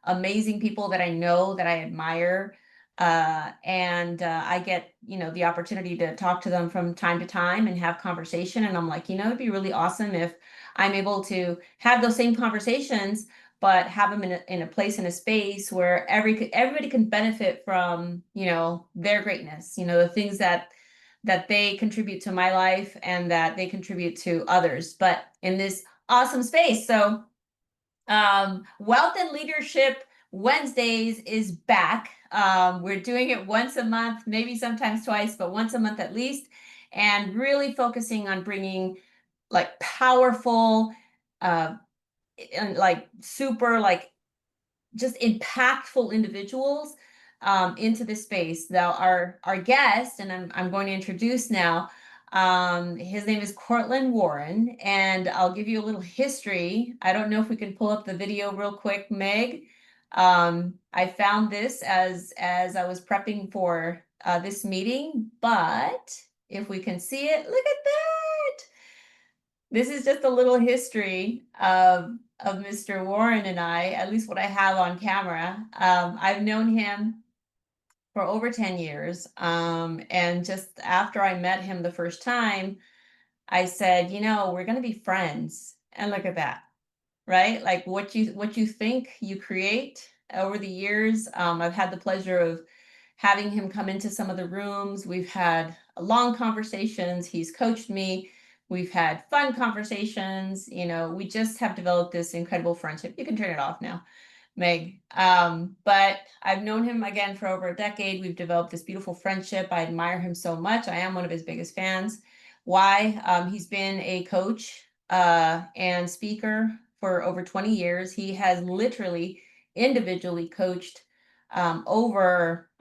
amazing people that I know that I admire. I get, the opportunity to talk to them from time to time and have conversation. And I'm like, it'd be really awesome if I'm able to have those same conversations, but have them in a place, in a space where everybody can benefit from, their greatness, the things that they contribute to my life and that they contribute to others, but in this awesome space. So Wealth and Leadership Wednesdays is back. We're doing it once a month, maybe sometimes twice, but once a month at least, and really focusing on bringing like powerful, uh, and like super, like just impactful individuals into this space. Now, our guest, and I'm going to introduce now. His name is Courtland Warren, and I'll give you a little history. I don't know if we can pull up the video real quick, Meg. I found this as I was prepping for this meeting, but if we can see it, look at that. This is just a little history of Mr. Warren and I, at least what I have on camera. I've known him for over 10 years. And just after I met him the first time, I said, we're going to be friends. And look at that, right? Like what you think you create over the years. I've had the pleasure of having him come into some of the rooms. We've had long conversations. He's coached me. We've had fun conversations. We just have developed this incredible friendship. You can turn it off now, Meg. But I've known him again for over a decade. We've developed this beautiful friendship. I admire him so much. I am one of his biggest fans. Why? He's been a coach and speaker for over 20 years. He has literally individually coached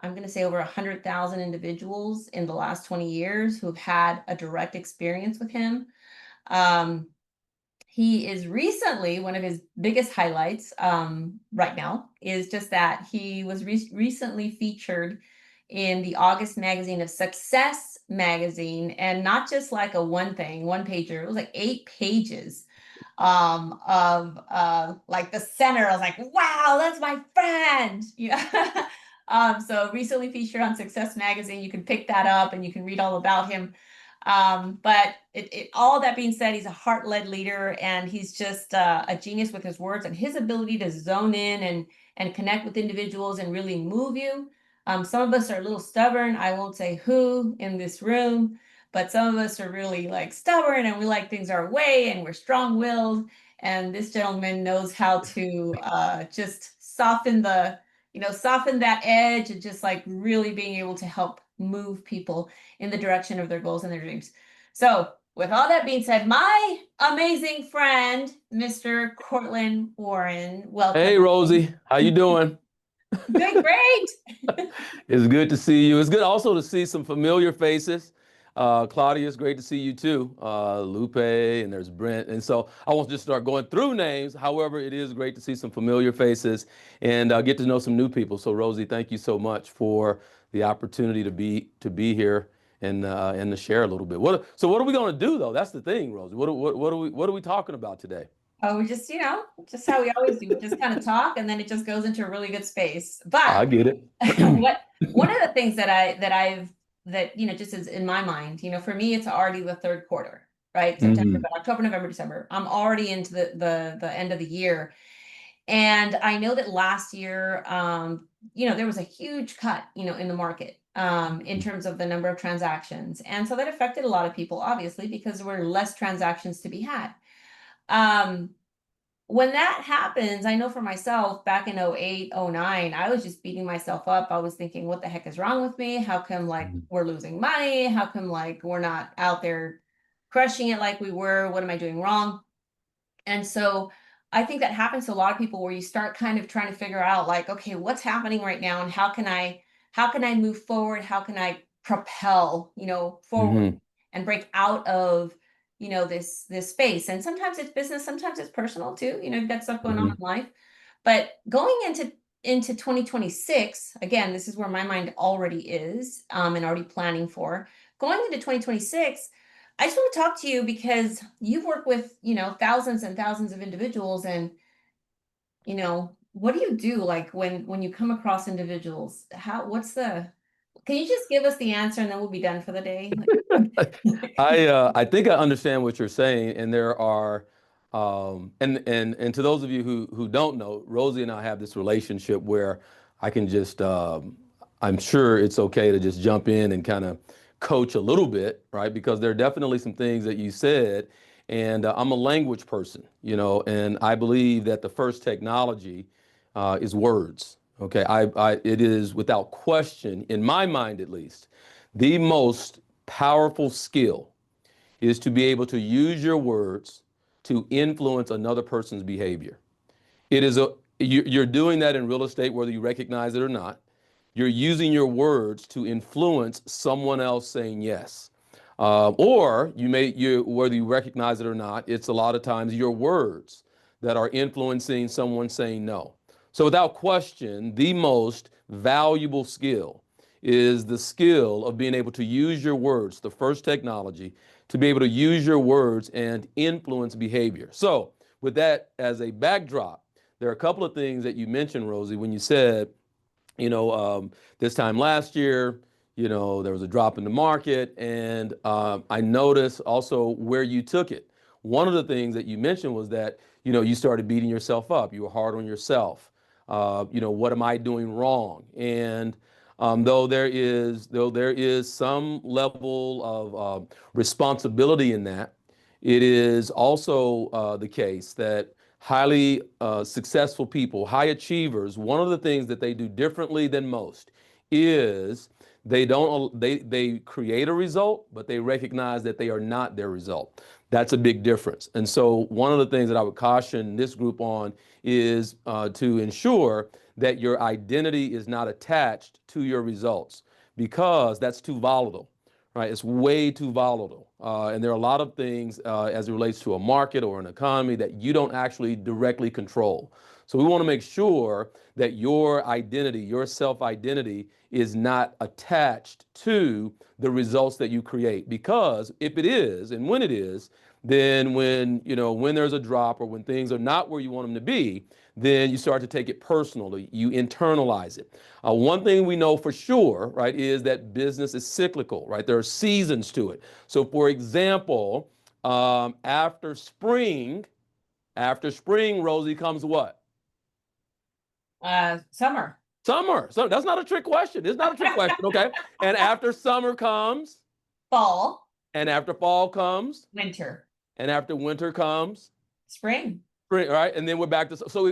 I'm going to say over 100,000 individuals in the last 20 years who have had a direct experience with him. He is recently, one of his biggest highlights right now is just that he was recently featured in the August magazine of Success magazine, and not just like a one pager, it was like 8 pages of like the center. I was like, wow, that's my friend. Yeah. So recently featured on Success magazine. You can pick that up and you can read all about him. But all that being said, he's a heart-led leader, and he's just a genius with his words and his ability to zone in and connect with individuals and really move you. Some of us are a little stubborn. I won't say who in this room, but some of us are really like stubborn and we like things our way and we're strong-willed. And this gentleman knows how to just soften that edge, and just like really being able to help move people in the direction of their goals and their dreams. So with all that being said, my amazing friend, Mr. Courtland Warren, welcome. Hey Rosie, how you doing? Doing great. It's good to see you. It's good also to see some familiar faces. Claudia, it's great to see you too. Lupe, and there's Brent. And so I won't just start going through names. However, it is great to see some familiar faces and get to know some new people. So Rosie, thank you so much for the opportunity to be here and to share a little bit. So what are we going to do though? That's the thing, Rosie. What are we talking about today? Oh, we just, just how we always do. We just kind of talk, and then it just goes into a really good space. But I get it. one of the things that just is in my mind, for me, it's already the third quarter, right? September, Mhm. but October, November, December. I'm already into the end of the year. And I know that last year, there was a huge cut, in the market, in terms of the number of transactions. And so that affected a lot of people, obviously, because there were less transactions to be had. Um, when that happens, I know for myself back in 08, 09, I was just beating myself up. I was thinking, what the heck is wrong with me? How come like we're losing money? How come like we're not out there crushing it like we were? What am I doing wrong? And so I think that happens to a lot of people where you start kind of trying to figure out like, okay, what's happening right now and how can I move forward? How can I propel, forward Mhm. and break out of, this space? And sometimes it's business, sometimes it's personal too. You've got stuff going on Mhm. in life. But going into 2026, again, this is where my mind already is, and already planning for. Going into 2026, I just want to talk to you because you've worked with, thousands and thousands of individuals, and, what do you do like when you come across individuals? Can you just give us the answer and then we'll be done for the day? I think I understand what you're saying, and there are and to those of you who don't know, Rosie and I have this relationship where I can just I'm sure it's okay to just jump in and kind of coach a little bit, right? Because there are definitely some things that you said, and I'm a language person, you know, and I believe that the first technology is words. Okay, it is without question, in my mind at least, the most powerful skill is to be able to use your words to influence another person's behavior. It is you're doing that in real estate, whether you recognize it or not. You're using your words to influence someone else saying yes. Or whether you recognize it or not, it's a lot of times your words that are influencing someone saying no. So without question, the most valuable skill is the skill of being able to use your words, the first technology, to be able to use your words and influence behavior. So with that as a backdrop, there are a couple of things that you mentioned, Rosie, when you said, this time last year, there was a drop in the market, and I noticed also where you took it. One of the things that you mentioned was that, you started beating yourself up. You were hard on yourself. What am I doing wrong? And though there is some level of responsibility in that, it is also the case that highly successful people, high achievers, one of the things that they do differently than most is they create a result, but they recognize that they are not their result. That's a big difference. And so one of the things that I would caution this group on is to ensure that your identity is not attached to your results, because that's too volatile, right? It's way too volatile. And there are a lot of things as it relates to a market or an economy that you don't actually directly control. So we want to make sure that your identity, your self-identity, is not attached to the results that you create. Because if it is, and when it is, then when there's a drop or when things are not where you want them to be, then you start to take it personally. You internalize it. One thing we know for sure, right, is that business is cyclical, right? There are seasons to it. So, for example, after spring, Rosie, comes what? Summer. Summer. So that's not a trick question. It's not a trick question, okay? And after summer comes, Fall. and after fall comes, Winter. and after winter comes, Spring. spring, right? And then we're back to, so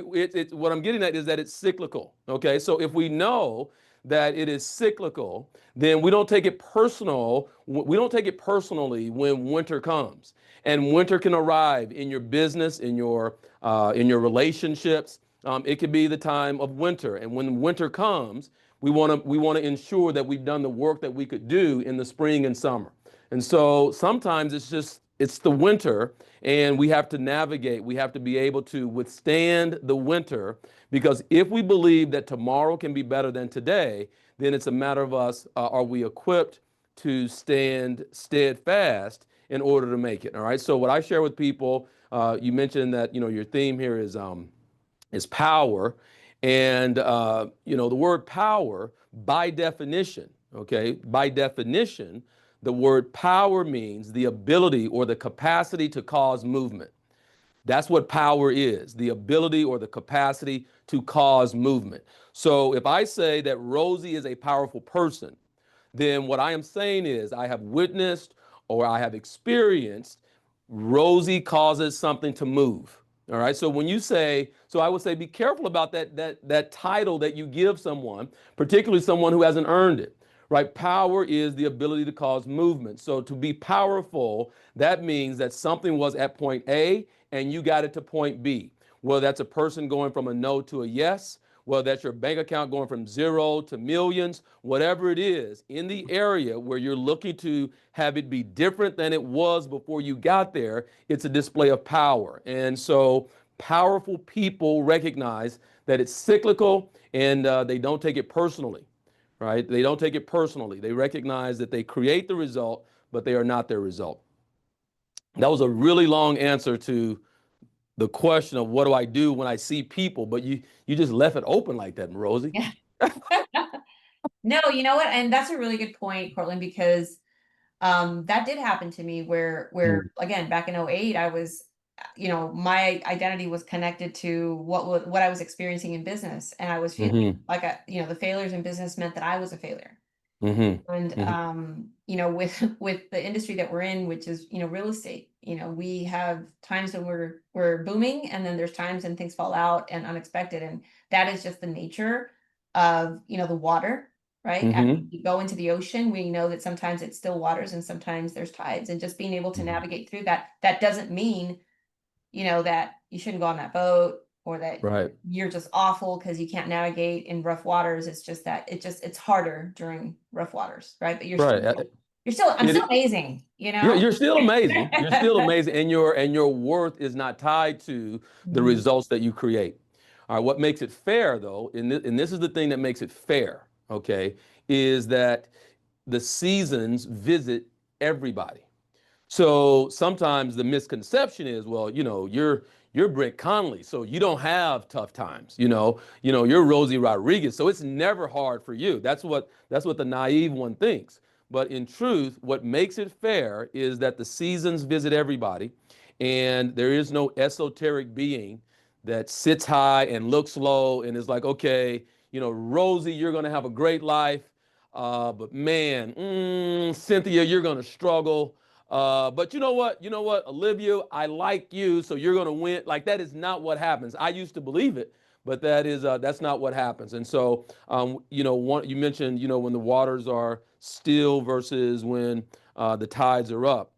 what I'm getting at is that it's cyclical, okay? So if we know that it is cyclical, then we don't take it personal. We don't take it personally when winter comes. And winter can arrive in your business, in your relationships. It could be the time of winter, and when winter comes, we want to ensure that we've done the work that we could do in the spring and summer. And so sometimes it's the winter, and we have to navigate. We have to be able to withstand the winter, because if we believe that tomorrow can be better than today, then it's a matter of us, are we equipped to stand steadfast in order to make it? All right. So what I share with people, you mentioned that your theme here is power, and the word power, by definition, okay, by definition, the word power means the ability or the capacity to cause movement. That's what power is, the ability or the capacity to cause movement. So if I say that Rosie is a powerful person, then what I am saying is I have witnessed or I have experienced Rosie causes something to move. All right. So when you say, so I would say be careful about that title that you give someone, particularly someone who hasn't earned it. Right? Power is the ability to cause movement. So to be powerful, that means that something was at point A and you got it to point B. Well, that's a person going from a no to a yes. Well, that's your bank account going from zero to millions, whatever it is in the area where you're looking to have it be different than it was before you got there. It's a display of power. And so powerful people recognize that it's cyclical, and they don't take it personally, right? They don't take it personally. They recognize that they create the result, but they are not their result. That was a really long answer to the question of what do I do when I see people, but you just left it open like that, Rosie. Yeah. No, you know what? And that's a really good point, Cortland, because that did happen to me where Mm, again, back in '08, I was, my identity was connected to what I was experiencing in business. And I was feeling mm-hmm, like the failures in business meant that I was a failure. mm-hmm, And mm-hmm, with the industry that we're in, which is, real estate, we have times when we're booming, and then there's times when things fall out and unexpected. And that is just the nature of, the water, right? After mm-hmm, you go into the ocean, we know that sometimes it's still waters and sometimes there's tides. And just being able to mm-hmm. navigate through that, that doesn't mean, that you shouldn't go on that boat, or that Right. you're just awful because you can't navigate in rough waters. It's just that it's harder during rough waters, right? But Right. I'm still It, amazing, you're still amazing. You're still amazing, and your worth is not tied to the Mhm. results that you create. All right. What makes it fair, though, and this is the thing that makes it fair, okay, is that the seasons visit everybody. So sometimes the misconception is, well, you're Brent Conley, so you don't have tough times. You're Rosie Rodriguez, so it's never hard for you. That's what the naive one thinks. But in truth, what makes it fair is that the seasons visit everybody, and there is no esoteric being that sits high and looks low and is like, okay, Rosie, you're going to have a great life, but man, Cynthia, you're going to struggle. But you know what? You know what, Olivia, I like you, so you're going to win. Like that is not what happens. I used to believe it, but that's not what happens. And so, you mentioned, when the waters are still versus when the tides are up.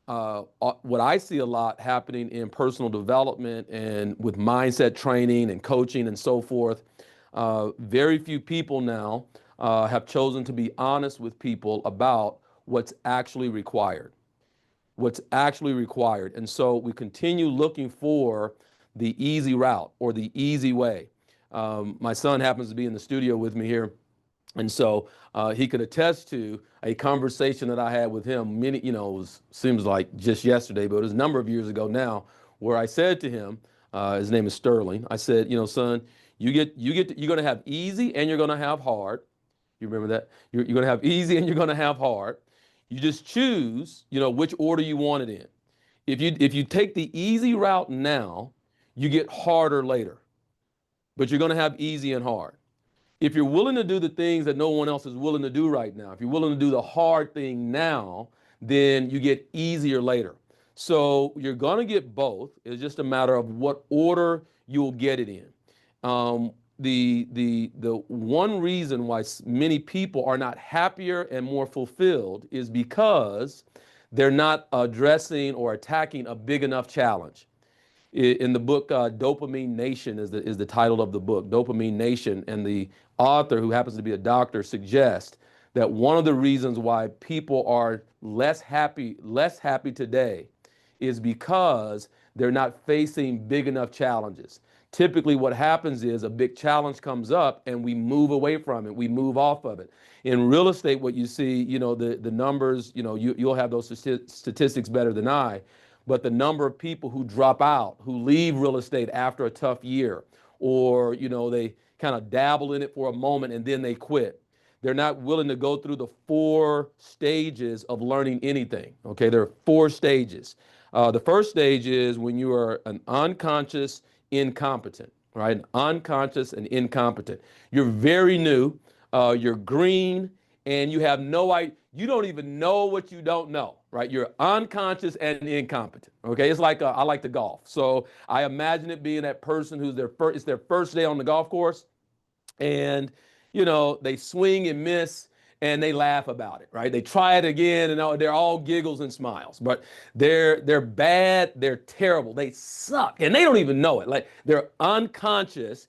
What I see a lot happening in personal development and with mindset training and coaching and so forth. Very few people now have chosen to be honest with people about what's actually required. And so we continue looking for the easy route or the easy way. My son happens to be in the studio with me here. And so he could attest to a conversation that I had with him seems like just yesterday, but it was a number of years ago now, where I said to him, his name is Sterling. I said, son, you're going to have easy and you're going to have hard. You remember that? You're going to have easy and you're going to have hard. You just choose, which order you want it in. If you take the easy route now, you get harder later, but you're going to have easy and hard. If you're willing to do the things that no one else is willing to do right now, if you're willing to do the hard thing now, then you get easier later. So you're going to get both. It's just a matter of what order you'll get it in. The one reason why many people are not happier and more fulfilled is because they're not addressing or attacking a big enough challenge. In the book, Dopamine Nation is the title of the book, Dopamine Nation. And the author, who happens to be a doctor, suggests that one of the reasons why people are less happy today is because they're not facing big enough challenges. Typically, what happens is a big challenge comes up and we move away from it, we move off of it. In real estate, what you see, the numbers, you'll have those statistics better than I, but the number of people who drop out, who leave real estate after a tough year, or they kind of dabble in it for a moment and then they quit. They're not willing to go through the 4 stages of learning anything. Okay, there are 4 stages. The first stage is when you are an unconscious incompetent, right? Unconscious and incompetent. You're very new, you're green, and you have no idea. You don't even know what you don't know, right? You're unconscious and incompetent. Okay, it's like I like to golf, so I imagine it being that person who's it's their first day on the golf course, and they swing and miss and they laugh about it, right? They try it again and they're all giggles and smiles, but they're bad, they're terrible, they suck, and they don't even know it. Like they're unconsciously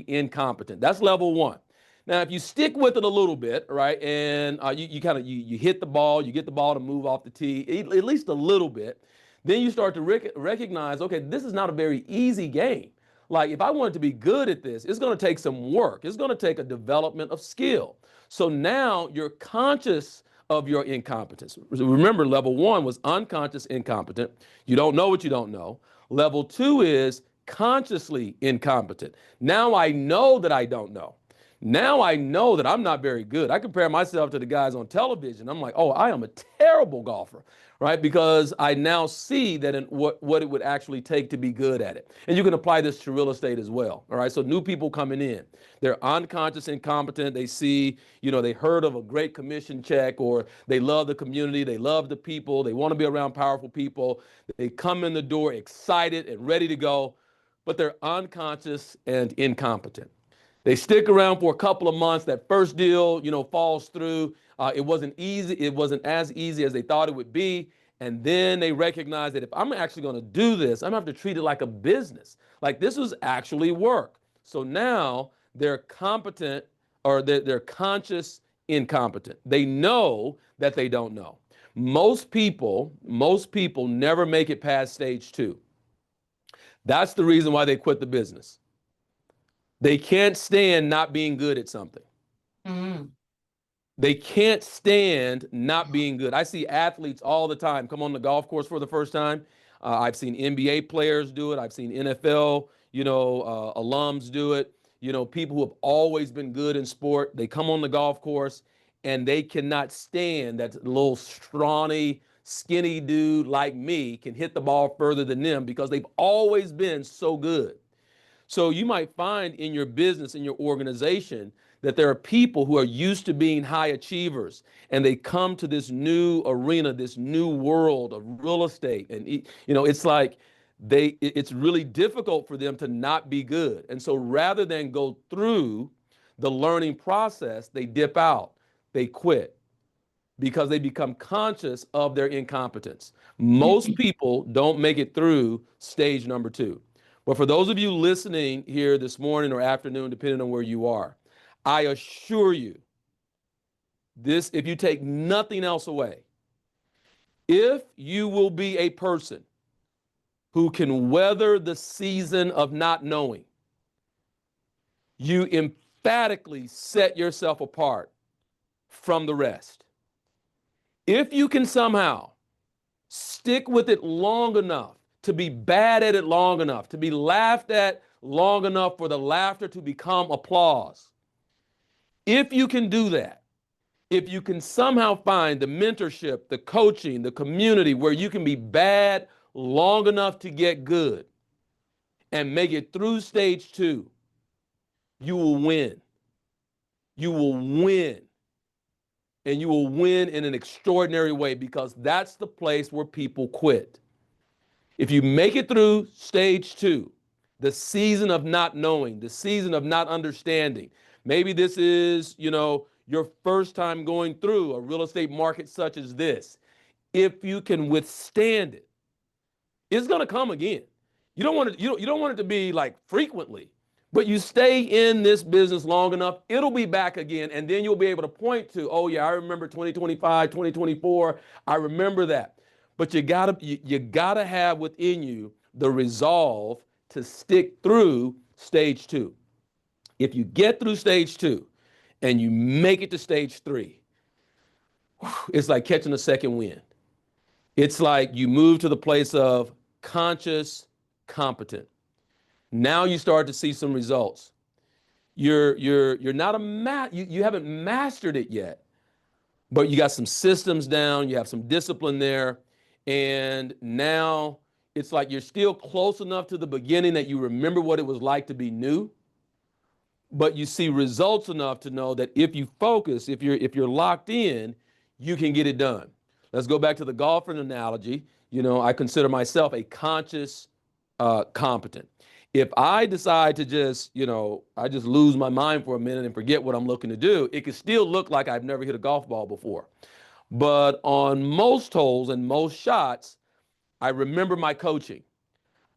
incompetent. That's level 1. Now, if you stick with it a little bit, right, and you kind of you hit the ball, you get the ball to move off the tee, at least a little bit, then you start to recognize, okay, this is not a very easy game. Like if I wanted to be good at this, it's going to take some work. It's going to take a development of skill. So now you're conscious of your incompetence. Remember, level 1 was unconscious incompetent. You don't know what you don't know. Level 2 is consciously incompetent. Now I know that I don't know. Now I know that I'm not very good. I compare myself to the guys on television. I'm like, oh, I am a terrible golfer, right? Because I now see that in what it would actually take to be good at it. And you can apply this to real estate as well, all right? So new people coming in, they're unconscious incompetent. They see, they heard of a great commission check, or they love the community, they love the people, they want to be around powerful people. They come in the door excited and ready to go, but they're unconscious and incompetent. They stick around for a couple of months. That first deal, falls through. It wasn't easy. It wasn't as easy as they thought it would be. And then they recognize that if I'm actually going to do this, I'm going to have to treat it like a business. Like this was actually work. So now they're competent, or they're conscious incompetent. They know that they don't know. Most people never make it past stage 2. That's the reason why they quit the business. They can't stand not being good at something. Mm-hmm. They can't stand not being good. I see athletes all the time come on the golf course for the first time. I've seen NBA players do it. I've seen NFL, alums do it. People who have always been good in sport, they come on the golf course and they cannot stand that little scrawny, skinny dude like me can hit the ball further than them because they've always been so good. So you might find in your business, in your organization, that there are people who are used to being high achievers, and they come to this new arena, this new world of real estate. And, it's like it's really difficult for them to not be good. And so rather than go through the learning process, they dip out, they quit, because they become conscious of their incompetence. Most people don't make it through stage number 2. But for those of you listening here this morning or afternoon, depending on where you are, I assure you this, if you take nothing else away, if you will be a person who can weather the season of not knowing, you emphatically set yourself apart from the rest. If you can somehow stick with it long enough, to be bad at it long enough, to be laughed at long enough for the laughter to become applause. If you can do that, if you can somehow find the mentorship, the coaching, the community where you can be bad long enough to get good and make it through stage 2, you will win. You will win. And you will win in an extraordinary way, because that's the place where people quit. If you make it through stage 2, the season of not knowing, the season of not understanding, maybe this is, your first time going through a real estate market such as this. If you can withstand it, it's going to come again. You don't want it to be like frequently, but you stay in this business long enough, it'll be back again. And then you'll be able to point to, oh yeah, I remember 2025, 2024. I remember that. But you gotta have within you the resolve to stick through stage 2. If you get through stage 2 and you make it to stage 3, it's like catching a second wind. It's like you move to the place of conscious, competent. Now you start to see some results. You're not you haven't mastered it yet, but you got some systems down, you have some discipline there. And now it's like you're still close enough to the beginning that you remember what it was like to be new, but you see results enough to know that if you focus, if you're locked in, you can get it done. Let's go back to the golfer analogy. I consider myself a conscious competent. If I decide to just, I just lose my mind for a minute and forget what I'm looking to do, it could still look like I've never hit a golf ball before. But on most holes and most shots, I remember my coaching.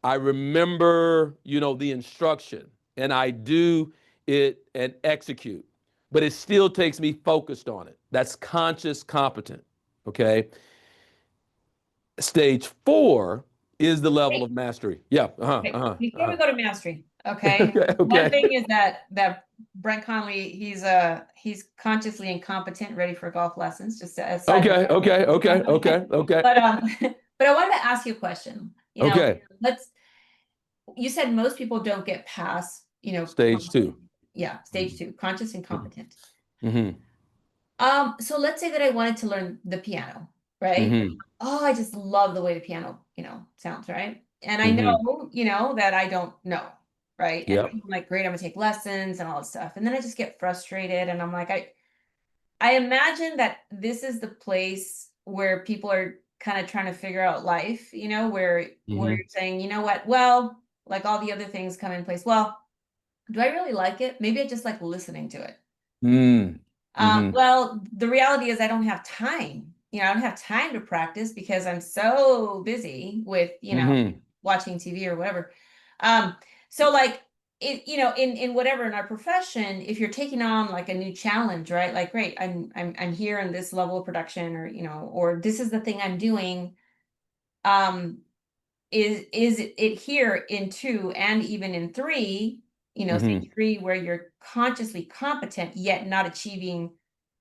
I remember, the instruction, and I do it and execute. But it still takes me focused on it. That's conscious competent, okay? Stage 4 is the level of mastery. Yeah, Before we go to mastery, Okay. Okay, One okay. thing is that Brent Conley, he's consciously incompetent, ready for golf lessons. Just a side Okay, okay, okay, note. okay, okay, But but I wanted to ask you a question. okay. Let's you said most people don't get past, Stage two. yeah, stage two, conscious incompetent. Mm-hmm. So let's say that I wanted to learn the piano, right? Mm-hmm. Oh, I just love the way the piano, sounds, right? And I Mm-hmm. know, that I don't know, right? And Yep. I'm like, great, I'm gonna take lessons and all this stuff. And then I just get frustrated and I'm like, I imagine that this is the place where people are kind of trying to figure out life, where Mm-hmm. you're saying, you know what, well, like all the other things come in place. Well, do I really like it? Maybe I just like listening to it. Mm. Mm-hmm. Well, the reality is I don't have time. I don't have time to practice because I'm so busy with, Mm-hmm. watching TV or whatever. Um, so like it, in whatever in our profession, if you're taking on like a new challenge, right? Like, great, I'm here in this level of production, or or this is the thing I'm doing. Um, is it here in two and even in three, Mm-hmm. stage three, where you're consciously competent yet not achieving,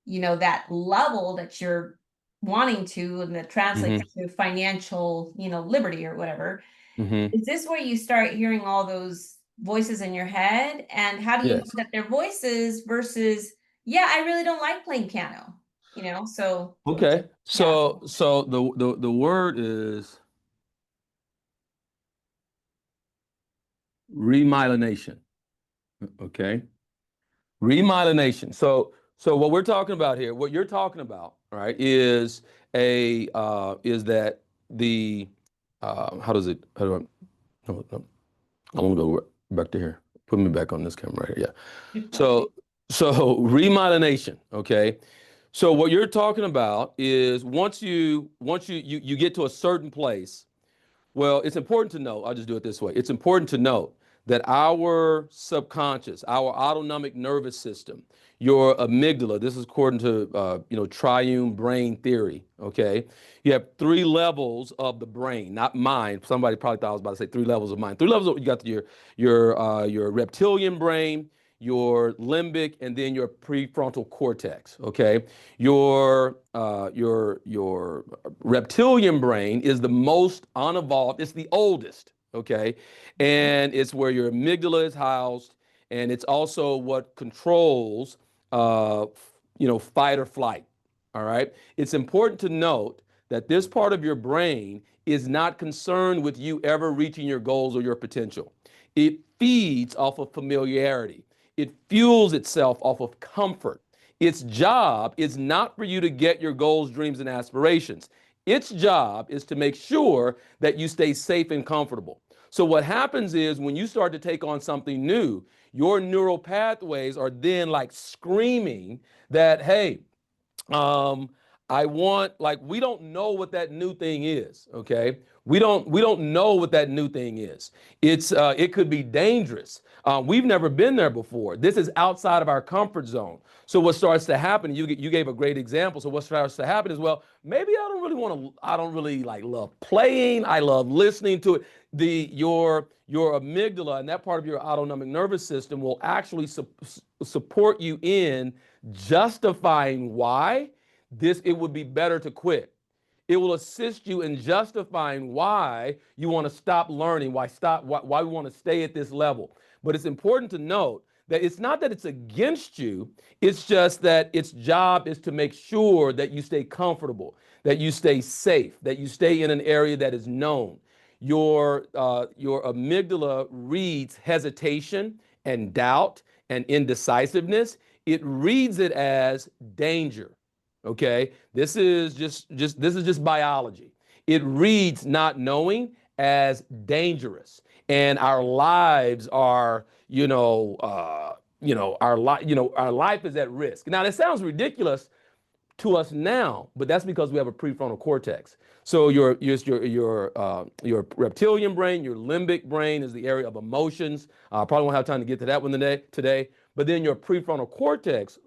that level that you're wanting to, and that translates Mm-hmm. to financial, liberty or whatever. Mm-hmm. Is this where you start hearing all those voices in your head? And how do you know Yes. that they're voices versus, yeah, I really don't like playing piano, so Okay. yeah. So the word is remyelination. Okay. Remyelination. So what we're talking about here, what you're talking about, right, is that the how does it how do I no, no, I want to go back to here. Put me back on this camera right here. Yeah. So so remyelination, okay? So what you're talking about is once you get to a certain place. Well, it's important to know, I'll just do it this way. It's important to note that our subconscious, our autonomic nervous system, your amygdala, this is according to triune brain theory, okay? You have three levels of the brain, not mind. Somebody probably thought I was about to say three levels of mind. Three levels you got your reptilian brain, your limbic, and then your prefrontal cortex. Okay, your reptilian brain is the most unevolved. It's the oldest. Okay, and it's where your amygdala is housed, and it's also what controls, fight or flight. All right. It's important to note that this part of your brain is not concerned with you ever reaching your goals or your potential. It feeds off of familiarity. It fuels itself off of comfort. Its job is not for you to get your goals, dreams, and aspirations. Its job is to make sure that you stay safe and comfortable. So, what happens is when you start to take on something new, your neural pathways are then like screaming that, hey, um, I want, like, we don't know what that new thing is. Okay, we don't know what that new thing is. It could be dangerous. We've never been there before. This is outside of our comfort zone. So what starts to happen, you gave a great example. So what starts to happen is, well, maybe I don't really like love playing. I love listening to it. Your amygdala and that part of your autonomic nervous system will actually support you in justifying why it would be better to quit. It will assist you in justifying why you want to stop learning, why we want to stay at this level. But it's important to note that it's not that it's against you, it's just that its job is to make sure that you stay comfortable, that you stay safe, that you stay in an area that is known. Your amygdala reads hesitation and doubt and indecisiveness. It reads it as danger. Okay, this is just biology. It reads not knowing as dangerous, and our lives are, our life is at risk. Now, that sounds ridiculous to us now, but that's because we have a prefrontal cortex. So your reptilian brain, your limbic brain is the area of emotions. Probably won't have time to get to that one today. But then your prefrontal cortex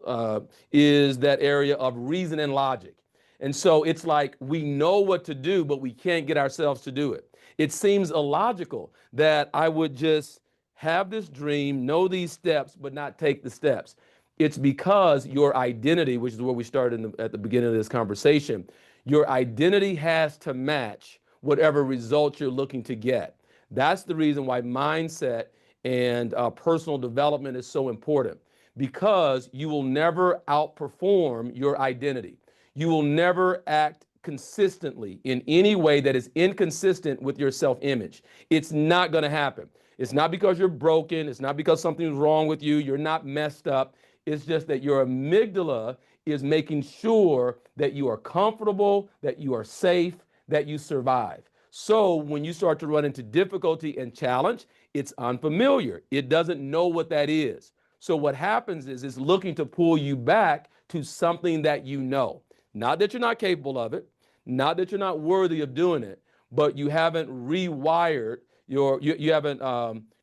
is that area of reason and logic. And so it's like we know what to do, but we can't get ourselves to do it. It seems illogical that I would just have this dream, know these steps, but not take the steps? It's because your identity, which is where we started at the beginning of this conversation, your identity has to match whatever results you're looking to get. That's the reason why mindset and personal development is so important, because you will never outperform your identity. You will never act consistently in any way that is inconsistent with your self-image. It's not going to happen. It's not because you're broken. It's not because something's wrong with you. You're not messed up. It's just that your amygdala is making sure that you are comfortable, that you are safe, that you survive. So when you start to run into difficulty and challenge, it's unfamiliar. It doesn't know what that is. So what happens is it's looking to pull you back to something that you know. Not that you're not capable of it, not that you're not worthy of doing it, but you haven't rewired you haven't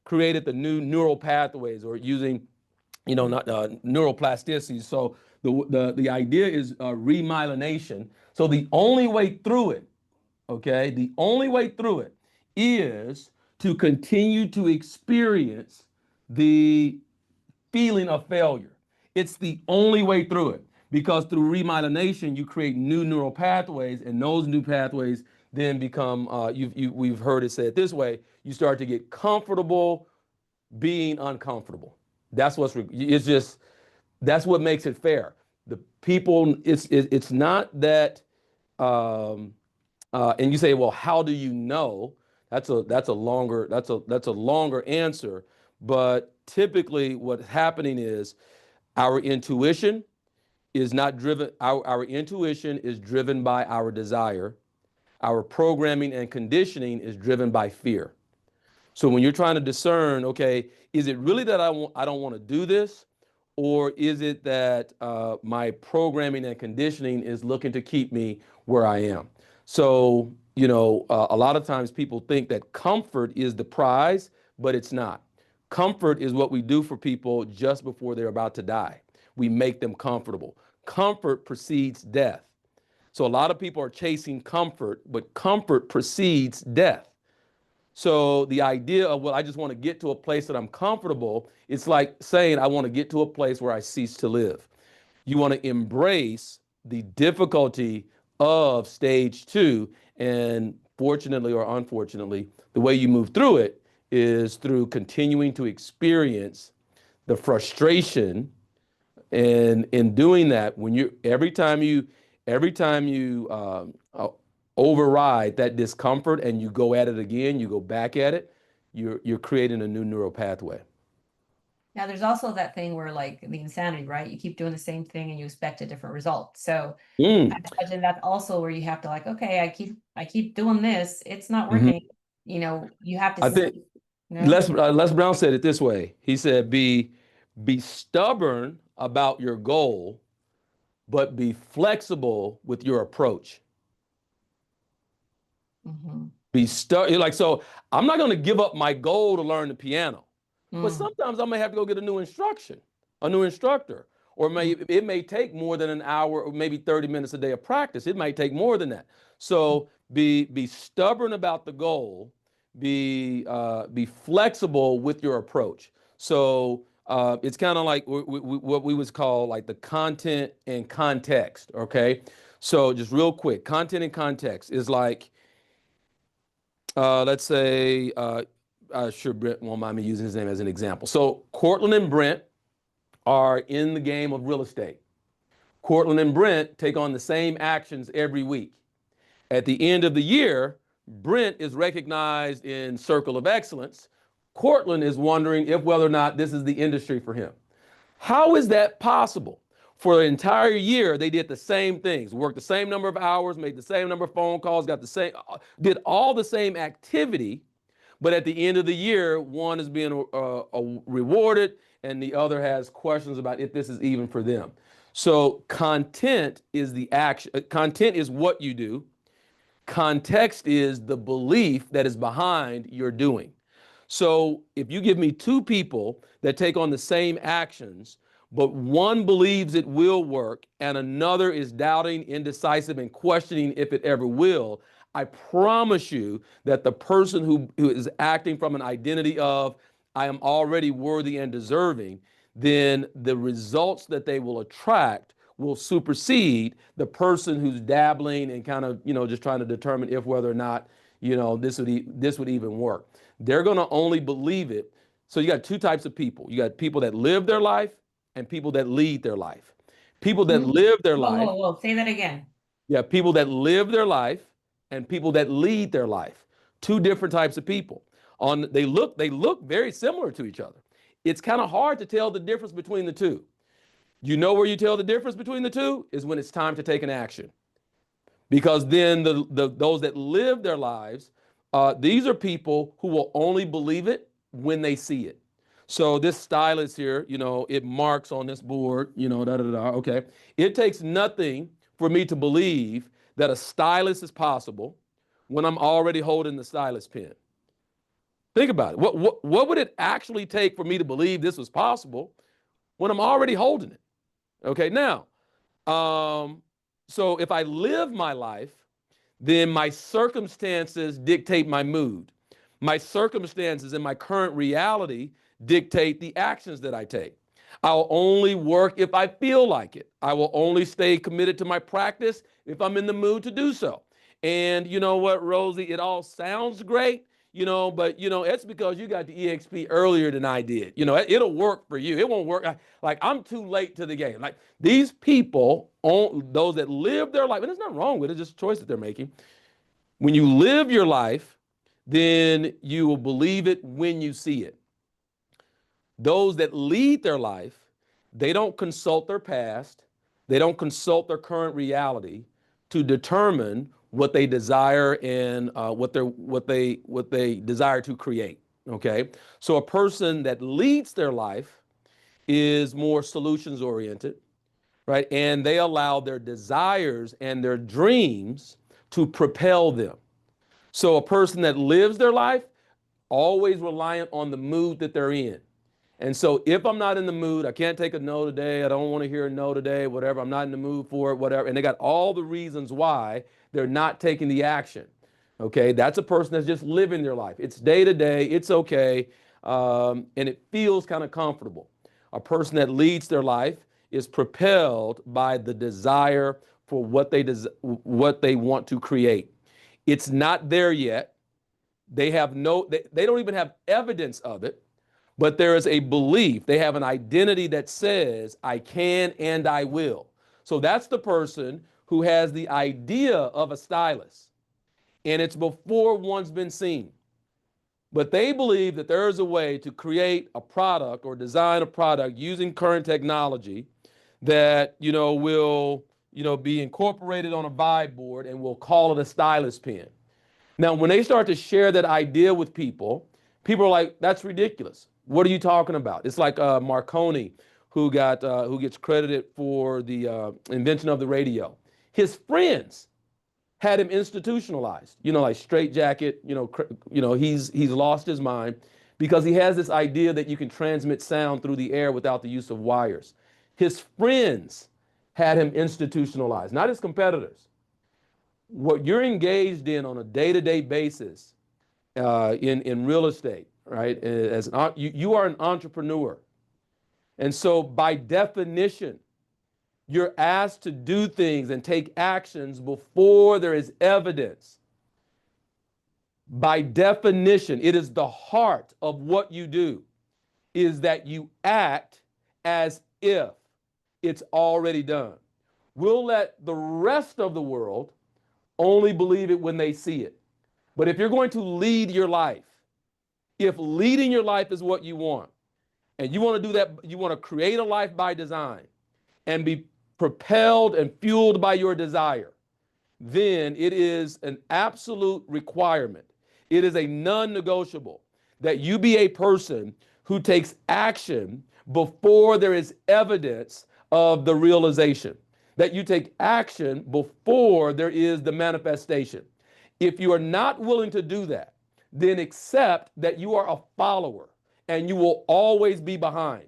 created the new neural pathways, or using, not neuroplasticity. So the idea is remyelination. So the only way through it, okay, the only way through it is to continue to experience the feeling of failure. It's the only way through it, because through remyelination, you create new neural pathways, and those new pathways then become, we've heard it said this way, you start to get comfortable being uncomfortable. That's that's what makes it fair. The people, it's not that, and you say, well, how do you know? That's a longer answer. But typically what's happening is our intuition is not driven, our intuition is driven by our desire. Our programming and conditioning is driven by fear. So when you're trying to discern, okay, is it really that I don't want to do this? Or is it that my programming and conditioning is looking to keep me where I am? So, a lot of times people think that comfort is the prize, but it's not. Comfort is what we do for people just before they're about to die. We make them comfortable. Comfort precedes death. So a lot of people are chasing comfort, but comfort precedes death. So the idea of, well, I just want to get to a place that I'm comfortable, it's like saying I want to get to a place where I cease to live. You want to embrace the difficulty of stage 2, and fortunately or unfortunately, the way you move through it is through continuing to experience the frustration. And in doing that, every time you override that discomfort and you go at it again, you go back at it, you're creating a new neural pathway. Now, there's also that thing where, like, the insanity, right? You keep doing the same thing and you expect a different result. So I imagine that's also where you have to, like, okay, I keep doing this, it's not working. You have to. I think Les Brown said it this way. He said, "Be stubborn about your goal, but be flexible with your approach." Be like, so I'm not going to give up my goal to learn the piano, but sometimes I may have to go get a new instructor, or it may take more than an hour or maybe 30 minutes a day of practice. It might take more than that. So be stubborn about the goal, be flexible with your approach. So it's kind of like what we would call like the content and context. Okay. So just real quick, content and context is like, let's say, sure, Brent won't mind me using his name as an example. So Cortland and Brent are in the game of real estate. Cortland and Brent take on the same actions every week. At the end of the year, Brent is recognized in Circle of Excellence. Cortland is wondering if whether or not this is the industry for him. How is that possible? For the entire year, they did the same things, worked the same number of hours, made the same number of phone calls, did all the same activity, but at the end of the year, one is being rewarded and the other has questions about if this is even for them. So content is the action. Content is what you do. Context is the belief that is behind your doing. So if you give me two people that take on the same actions, but one believes it will work and another is doubting, indecisive, and questioning if it ever will, I promise you that the person who is acting from an identity of, I am already worthy and deserving, then the results that they will attract will supersede the person who's dabbling and kind of, just trying to determine if whether or not, this would even work. They're going to only believe it. So you got two types of people. You got people that live their life and people that lead their life. People that live their Whoa, life, whoa, whoa. Say that again. yeah, people that live their life and people that lead their life. Two different types of people. They look very similar to each other. It's kind of hard to tell the difference between the two. You know where you tell the difference between the two is when it's time to take an action. Because then those that live their lives, these are people who will only believe it when they see it. So this stylus here, it marks on this board, okay. It takes nothing for me to believe that a stylus is possible when I'm already holding the stylus pen. Think about it. What would it actually take for me to believe this was possible when I'm already holding it? Okay, now, so if I live my life, then my circumstances dictate my mood. My circumstances and my current reality dictate the actions that I take. I'll only work if I feel like it. I will only stay committed to my practice if I'm in the mood to do so. And you know what, Rosie, it all sounds great, but it's because you got the EXP earlier than I did. It'll work for you. It won't work. Like I'm too late to the game. Like these people, those that live their life, and there's nothing wrong with it, it's just a choice that they're making. When you live your life, then you will believe it when you see it. Those that lead their life, they don't consult their past, they don't consult their current reality to determine what they desire and what they desire to create. Okay, so a person that leads their life is more solutions oriented, right? And they allow their desires and their dreams to propel them. So a person that lives their life always reliant on the mood that they're in. And so if I'm not in the mood, I can't take a no today, I don't want to hear a no today, whatever, I'm not in the mood for it, whatever. And they got all the reasons why they're not taking the action. Okay, that's a person that's just living their life. It's day to day, it's okay, and it feels kind of comfortable. A person that leads their life is propelled by the desire for what they want to create. It's not there yet. They don't even have evidence of it. But there is a belief, they have an identity that says, I can and I will. So that's the person who has the idea of a stylus, and it's before one's been seen. But they believe that there is a way to create a product or design a product using current technology that, will, be incorporated on a vibe board, and we'll call it a stylus pen. Now, when they start to share that idea with people are like, that's ridiculous. What are you talking about? It's like Marconi, who gets credited for the invention of the radio. His friends had him institutionalized, like straitjacket, he's lost his mind because he has this idea that you can transmit sound through the air without the use of wires. His friends had him institutionalized, not his competitors. What you're engaged in on a day-to-day basis in real estate, right? You are an entrepreneur. And so by definition, you're asked to do things and take actions before there is evidence. By definition, it is the heart of what you do, is that you act as if it's already done. We'll let the rest of the world only believe it when they see it. But if you're going to lead your life, if leading your life is what you want, and you want to do that, you want to create a life by design and be propelled and fueled by your desire, then it is an absolute requirement. It is a non-negotiable that you be a person who takes action before there is evidence of the realization, that you take action before there is the manifestation. If you are not willing to do that, then accept that you are a follower and you will always be behind.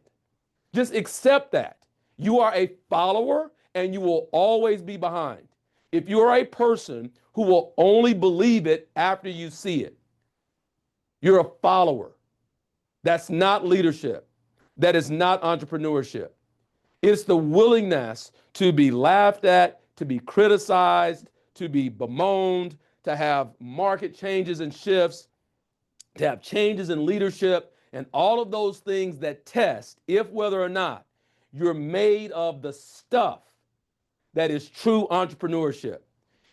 Just accept that. You are a follower and you will always be behind. If you are a person who will only believe it after you see it, you're a follower. That's not leadership. That is not entrepreneurship. It's the willingness to be laughed at, to be criticized, to be bemoaned, to have market changes and shifts, to have changes in leadership, and all of those things that test if whether or not you're made of the stuff that is true entrepreneurship.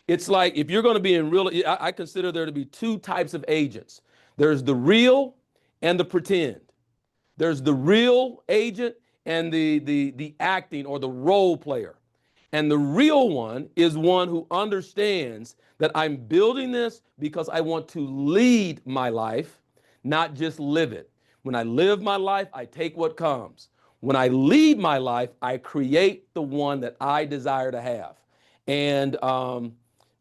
It's like if you're going to be in real, I consider there to be two types of agents. There's the real and the pretend. There's the real agent and the acting or the role player. And the real one is one who understands that I'm building this because I want to lead my life, not just live it. When I live my life, I take what comes. When I lead my life, I create the one that I desire to have. And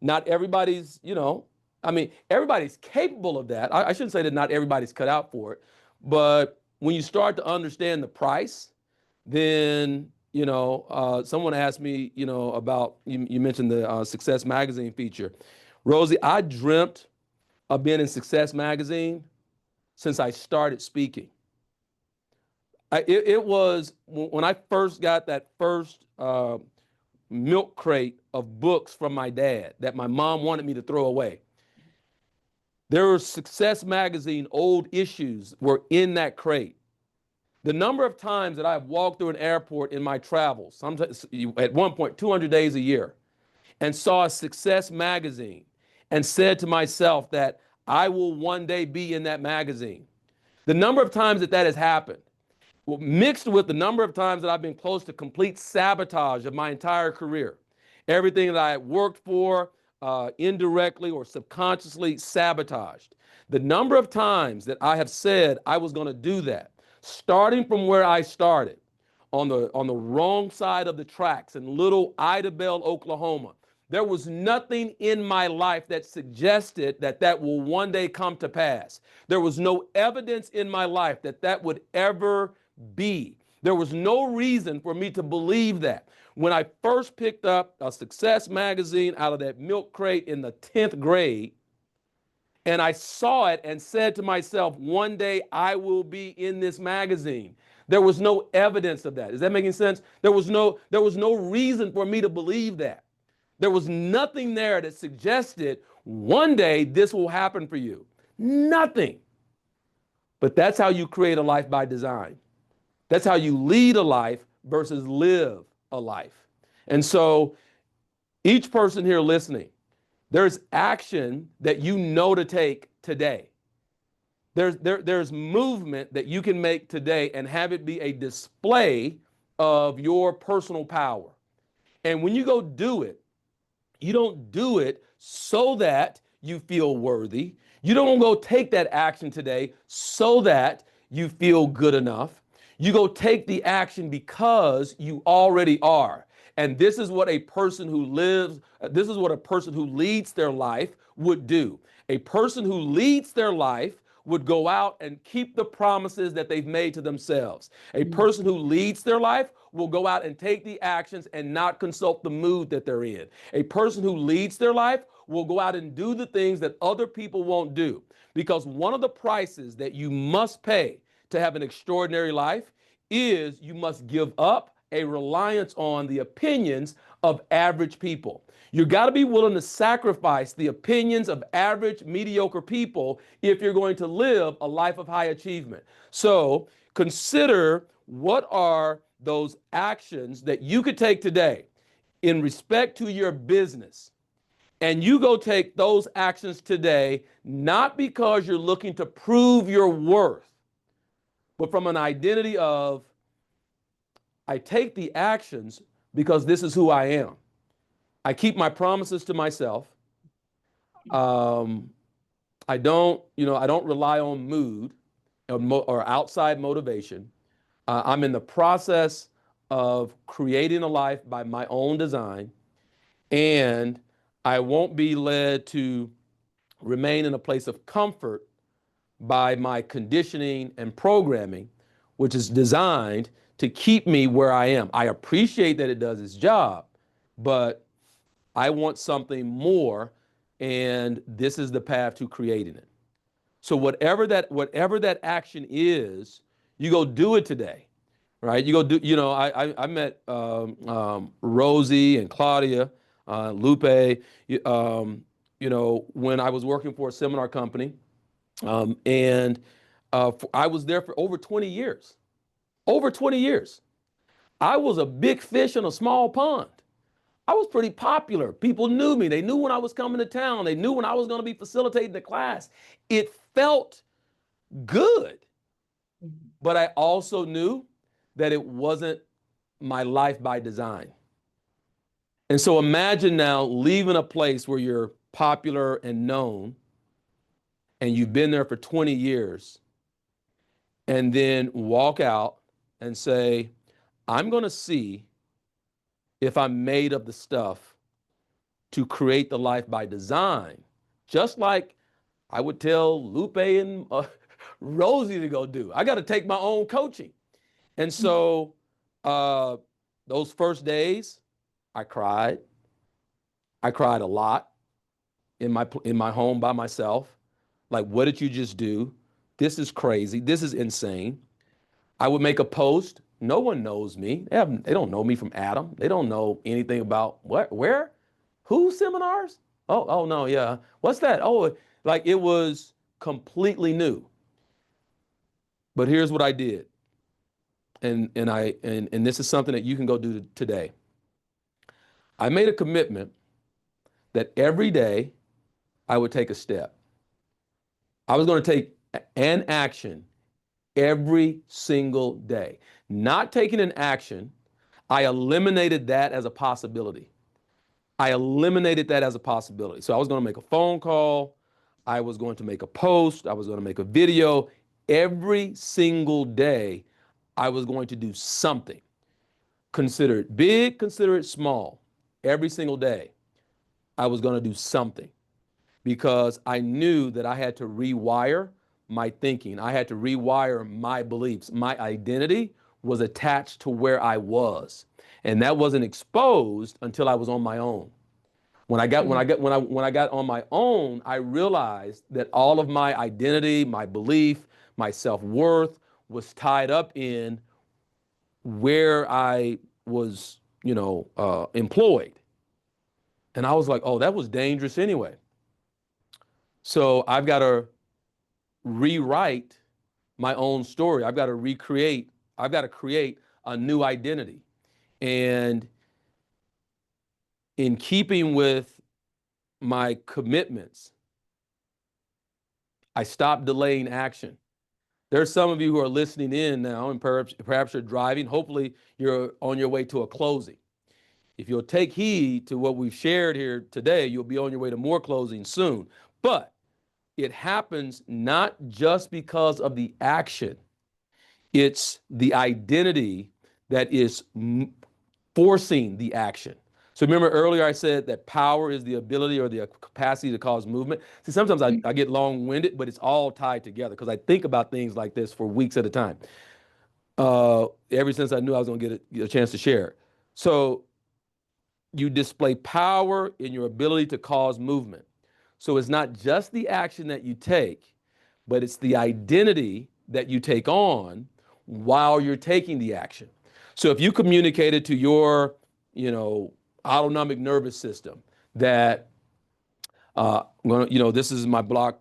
not everybody's, everybody's capable of that. I shouldn't say that not everybody's cut out for it, but when you start to understand the price, then, someone asked me, about, you mentioned the Success Magazine feature. Rosie, I dreamt of being in Success Magazine since I started speaking. It was when I first got that first milk crate of books from my dad that my mom wanted me to throw away. There were Success Magazine old issues were in that crate. The number of times that I've walked through an airport in my travels, sometimes at one point 200 days a year, and saw a Success Magazine and said to myself that I will one day be in that magazine. The number of times that has happened, mixed with the number of times that I've been close to complete sabotage of my entire career. Everything that I worked for, indirectly or subconsciously sabotaged. The number of times that I have said I was going to do that, starting from where I started, on the wrong side of the tracks in little Idabel, Oklahoma. There was nothing in my life that suggested that that will one day come to pass. There was no evidence in my life that that would ever be. There was no reason for me to believe that. When I first picked up a Success Magazine out of that milk crate in the 10th grade, and I saw it and said to myself, one day I will be in this magazine. There was no evidence of that. Is that making sense? There was no reason for me to believe that. There was nothing there that suggested one day this will happen for you. Nothing. But that's how you create a life by design. That's how you lead a life versus live a life. And so each person here listening, there's action that you know to take today. There's movement that you can make today and have it be a display of your personal power. And when you go do it, you don't do it so that you feel worthy. You don't go take that action today so that you feel good enough. You go take the action because you already are. And this is what a person who leads their life would do. A person who leads their life would go out and keep the promises that they've made to themselves. A person who leads their life will go out and take the actions and not consult the mood that they're in. A person who leads their life will go out and do the things that other people won't do. Because one of the prices that you must pay to have an extraordinary life is you must give up a reliance on the opinions of average people. You got to be willing to sacrifice the opinions of average, mediocre people if you're going to live a life of high achievement. So consider what are those actions that you could take today in respect to your business. And you go take those actions today, not because you're looking to prove your worth, but from an identity of, I take the actions because this is who I am. I keep my promises to myself. I don't rely on mood or outside motivation. I'm in the process of creating a life by my own design, and I won't be led to remain in a place of comfort by my conditioning and programming, which is designed to keep me where I am. I appreciate that it does its job, but I want something more, and this is the path to creating it. So whatever that action is, you go do it today, right? You go do, I met Rosie and Claudia, Lupe, when I was working for a seminar company, and I was there for over 20 years. Over 20 years. I was a big fish in a small pond. I was pretty popular. People knew me. They knew when I was coming to town. They knew when I was going to be facilitating the class. It felt good, but I also knew that it wasn't my life by design. And so imagine now leaving a place where you're popular and known, and you've been there for 20 years, and then walk out and say, I'm going to see if I'm made of the stuff to create the life by design, just like I would tell Lupe and Rosie to go do. I got to take my own coaching. And so those first days, I cried. I cried a lot in my home by myself. Like, what did you just do? This is crazy. This is insane. I would make a post. No one knows me. They don't know me from Adam. They don't know anything about where, who seminars? Oh no, yeah. What's that? Oh, like it was completely new. But here's what I did. And this is something that you can go do today. I made a commitment that every day I would take a step. I was going to take an action every single day. Not taking an action, I eliminated that as a possibility. I eliminated that as a possibility. So I was going to make a phone call. I was going to make a post. I was going to make a video. Every single day, I was going to do something. Consider it big, consider it small. Every single day, I was going to do something because I knew that I had to rewire my thinking. I had to rewire my beliefs. My identity was attached to where I was. And that wasn't exposed until I was on my own. When I got on my own, I realized that all of my identity, my belief, my self-worth was tied up in where I was, employed. And I was like, oh, that was dangerous anyway. So I've got to rewrite my own story. I've got to create a new identity. And in keeping with my commitments, I stopped delaying action. There's some of you who are listening in now, and perhaps you're driving. Hopefully, you're on your way to a closing. If you'll take heed to what we've shared here today, you'll be on your way to more closing soon. But it happens not just because of the action. It's the identity that is forcing the action. So remember earlier I said that power is the ability or the capacity to cause movement. See, sometimes I get long-winded, but it's all tied together because I think about things like this for weeks at a time. Ever since I knew I was going to get a chance to share. So you display power in your ability to cause movement. So it's not just the action that you take, but it's the identity that you take on while you're taking the action. So if you communicated to your, autonomic nervous system that, this is my block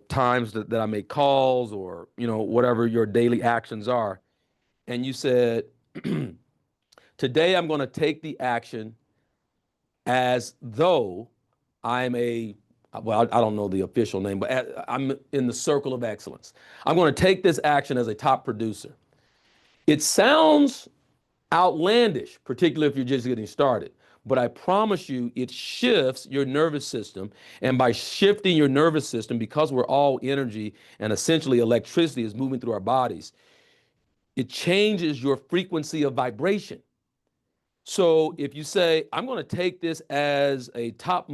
times that I make calls or, whatever your daily actions are. And you said, today I'm going to take the action as though I'm I don't know the official name, but I'm in the circle of excellence. I'm going to take this action as a top producer. It sounds outlandish, particularly if you're just getting started. But I promise you, it shifts your nervous system. And by shifting your nervous system, because we're all energy and essentially electricity is moving through our bodies, it changes your frequency of vibration. So if you say, I'm going to take this as a top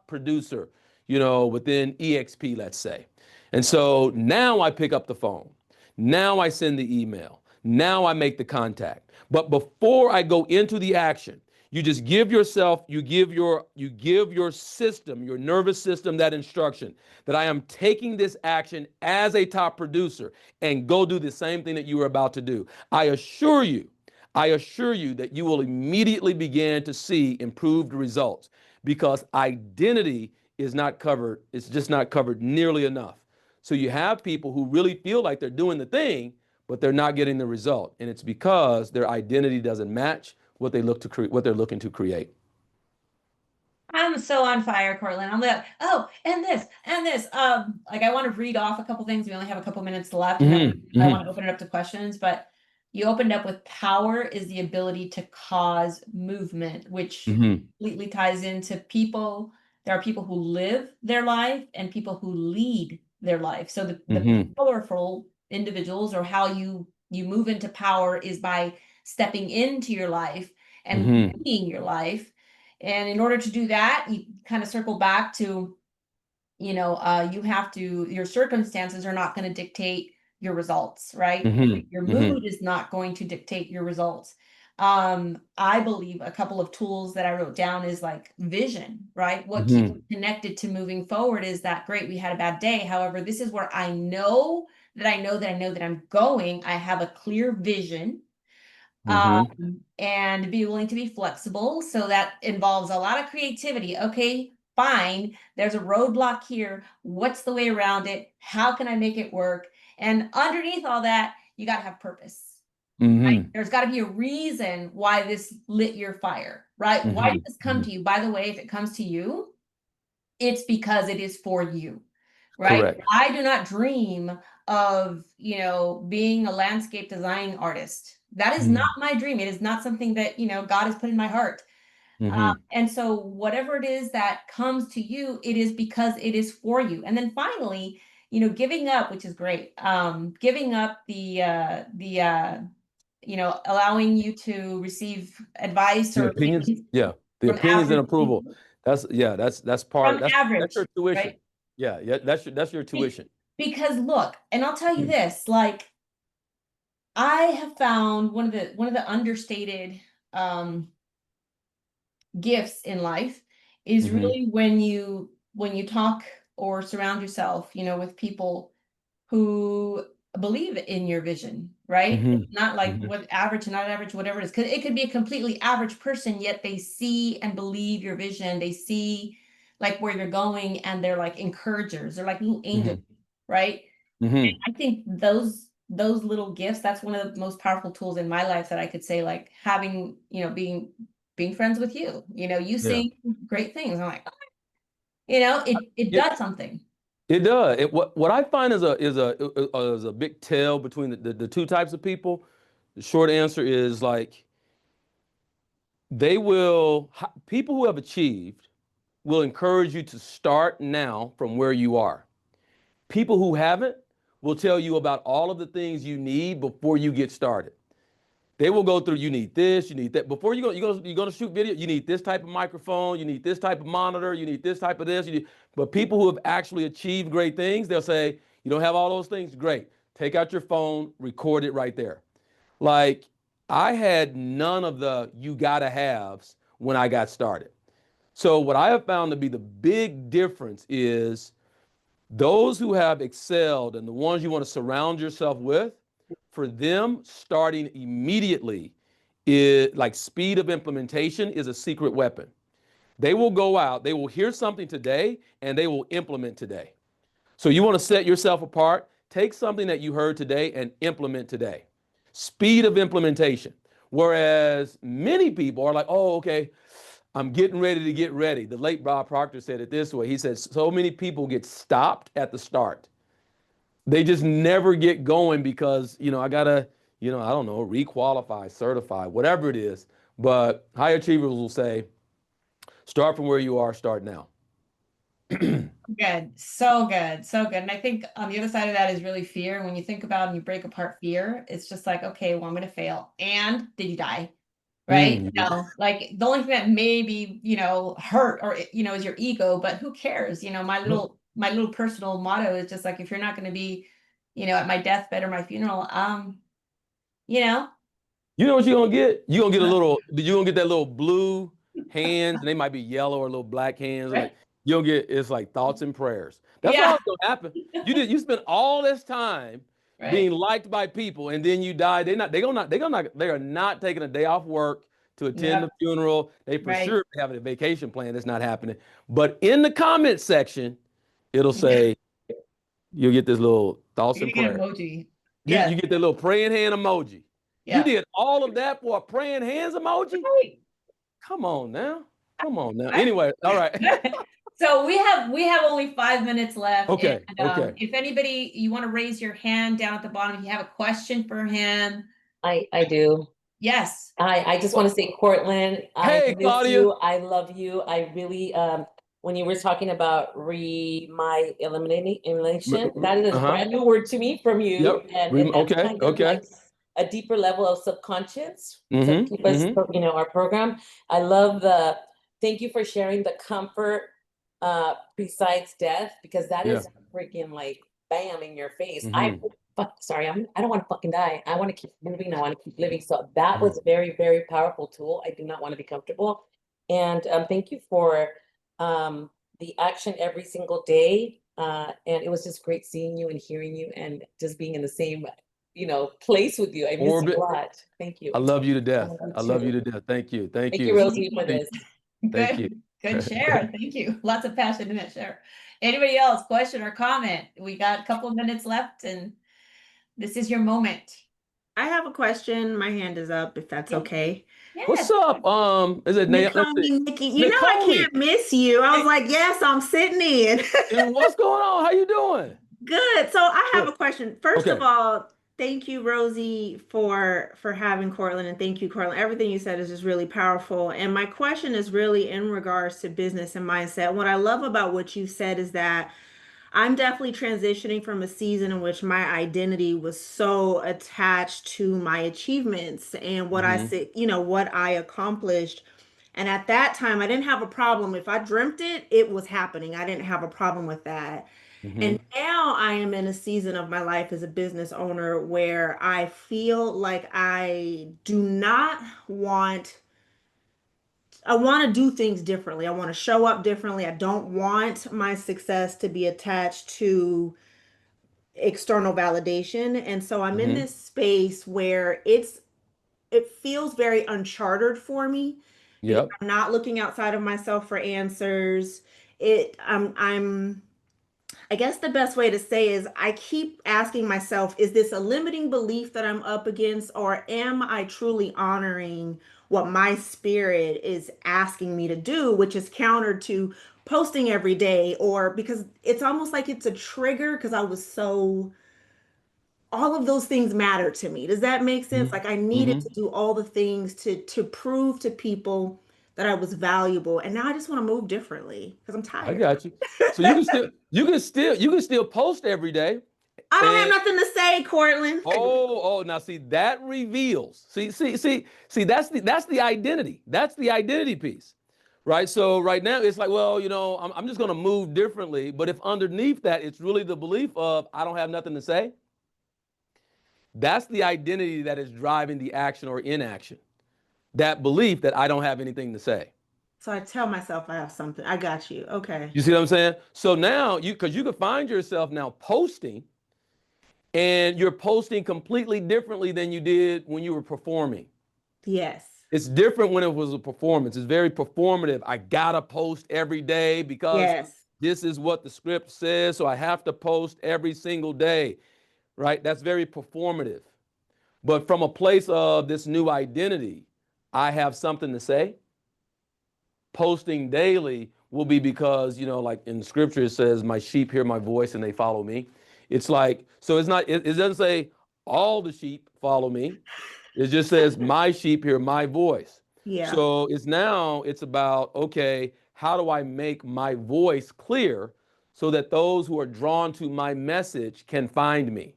producer, within EXP, let's say. And so now I pick up the phone. Now I send the email. Now I make the contact. But before I go into the action, You just give yourself, you give your system, your nervous system, that instruction that I am taking this action as a top producer, and go do the same thing that you were about to do. I assure you that you will immediately begin to see improved results, because identity is not covered. It's just not covered nearly enough. So you have people who really feel like they're doing the thing, but they're not getting the result. And it's because their identity doesn't match what they look to what they're looking to create. I'm so on fire, Cortland. I'm like, oh, and this, and this. Like I want to read off a couple things. We only have a couple minutes left, and then I want to open it up to questions. But you opened up with power is the ability to cause movement, which completely ties into people. There are people who live their life and people who lead their life. So the powerful individuals, or how you move into power, is by stepping into your life and leading your life. And in order to do that, you kind of circle back to, you have to, your circumstances are not going to dictate your results, right? Your mood is not going to dictate your results. I believe a couple of tools that I wrote down is like vision, right? What keeps me connected to moving forward is that, great, we had a bad day. However, this is where I know that I'm going. I have a clear vision. And be willing to be flexible. So that involves a lot of creativity. Okay, fine. There's a roadblock here. What's the way around it? How can I make it work? And underneath all that, you got to have purpose. Right? There's got to be a reason why this lit your fire, right? Why did this come to you? By the way, if it comes to you, it's because it is for you, right? Correct. I do not dream of, being a landscape design artist. That is not my dream. It is not something that, God has put in my heart. And so whatever it is that comes to you, it is because it is for you. And then finally, giving up, which is great. Giving up allowing you to receive advice The or opinions, the from opinions and average approval. people, That's part from of that's average, your tuition. right? Yeah, that's your tuition. Because look, and I'll tell you this, like I have found one of the understated gifts in life is really when you talk or surround yourself, with people who believe in your vision, right? It's not like what average, not average, whatever it is. Because it could be a completely average person, yet they see and believe your vision. They see like where you're going, and they're like encouragers. They're like little angels, right? I think those little gifts, that's one of the most powerful tools in my life that I could say, like having, being friends with you. You Yeah. say great things. I'm like, oh, it does something. It does. What I find is a big tell between the two types of people. The short answer is like people who have achieved will encourage you to start now from where you are. People who haven't will tell you about all of the things you need before you get started. They will go through, you need this, you need that. Before you're going to shoot video, you need this type of microphone, you need this type of monitor, you need this type of this. But people who have actually achieved great things, they'll say, you don't have all those things? Great. Take out your phone, record it right there. Like, I had none of the you gotta haves when I got started. So what I have found to be the big difference is those who have excelled and the ones you want to surround yourself with, for them, starting immediately is like speed of implementation is a secret weapon. They will go out, they will hear something today, and they will implement today. So you want to set yourself apart, take something that you heard today and implement today. Speed of implementation. Whereas many people are like, oh, okay, I'm getting ready to get ready. The late Bob Proctor said it this way. He said, so many people get stopped at the start. They just never get going because, I gotta, I don't know, requalify, certify, whatever it is. But high achievers will say, start from where you are, start now. Good. So good. So good. And I think on the other side of that is really fear. When you think about and you break apart fear, it's just like, okay, well, I'm going to fail. And did you die? Right? No, like the only thing that maybe, hurt or, is your ego, but who cares? My little personal motto is just like, if you're not going to be, at my deathbed or my funeral, you know, You know what you're gonna get? You're gonna get you're gonna get that little blue hands, and they might be yellow or little black hands. Like Right. you'll get it's like thoughts and prayers. That's all Yeah. that's gonna happen. You spend all this time being Right. liked by people, and then you die. They are not taking a day off work to attend the Yep. funeral. They for Right. sure have a vacation plan that's not happening. But in the comment section, it'll say you'll get this little thoughts You're and gonna get prayers. emoji. You Yes. get that little praying hand emoji. You Yeah. did all of that for a praying hands emoji? Right. Come on now. Come on now. Right. Anyway, all right. So we have only 5 minutes left, and Okay. Okay. if anybody you want to raise your hand down at the bottom, if you have a question for him, I do. yes. I just want to say, Cortland, I Hey, miss Claudia. you. I love you. I really when you were talking about my elimination, that is a Uh-huh. brand new word to me from you. Yep. And that's Okay. kind of Okay. like a deeper level of subconscious to Mm-hmm. keep us, Mm-hmm. you know, our program. I love thank you for sharing the comfort besides death, because that Yeah. is freaking like bam in your face. Mhm. Sorry, I don't want to fucking die. I want to keep moving. I want to keep living. So that Mhm. was a very, very powerful tool. I do not want to be comfortable. And thank you for the action every single day. And it was just great seeing you and hearing you and just being in the same, you know, place with you. I miss you Orbit. a lot. Thank you. I love you to death. love you I love too. you to death. Thank you. Thank Thank you. you, Rosie, for Thank this. Thank you. Good share. Thank you. Lots of passion in that share. Anybody else, question or comment? We got a couple of minutes left, and this is your moment. I have a question. My hand is up, if that's Yeah. okay. What's Yes. up? Is it Let's see. Naomi, Nikki, you know I Naomi. can't miss you. I was like, yes, I'm sitting in. And what's going on? How you doing? Good. So I have Good. a question. First of Okay. all, thank you, Rosie, for having Cortland, and thank you, Cortland. Everything you said is just really powerful. And my question is really in regards to business and mindset. What I love about what you said is that I'm definitely transitioning from a season in which my identity was so attached to my achievements and what I Mhm. said, you know, what I accomplished. And at that time, I didn't have a problem. If I dreamt it, it was happening. I didn't have a problem with that. And Mhm. now I am in a season of my life as a business owner where I feel like I do not want I want to do things differently. I want to show up differently. I don't want my success to be attached to external validation. And so I'm in Mhm. this space where it feels very uncharted for me because Yep. I'm not looking outside of myself for answers. I'm I guess the best way to say is I keep asking myself, is this a limiting belief that I'm up against, or am I truly honoring what my spirit is asking me to do, which is counter to posting every day, or because it's almost like it's a trigger because I was so all of those things matter to me. Does that make sense? Mhm. Like I needed Mhm. to do all the things to prove to people that I was valuable, and now I just want to move differently because I'm I tired. got you. So you can still post every day. I don't have And nothing to say, Cortland. now see that reveals. See, that's the identity. That's the identity piece. Right. So right now it's like, well, I'm just gonna move differently. But if underneath that, it's really the belief of I don't have nothing to say. That's the identity that is driving the action or inaction. That belief that I don't have anything to say. So I tell myself I have something. I got you. Okay. You see what I'm saying? So now because you could find yourself now posting, and you're posting completely differently than you did when you were performing. Yes. It's different when it was a performance. It's very performative. I gotta post every day because Yes. this is what the script says, so I have to post every single day, right? That's very performative. But from a place of this new identity, I have something to say. Posting daily will be because, like in scripture, it says, my sheep hear my voice and they follow me. It's like, so it's not, it doesn't say all the sheep follow me. It just says my sheep hear my voice. Yeah. So it's about, okay, how do I make my voice clear so that those who are drawn to my message can find me?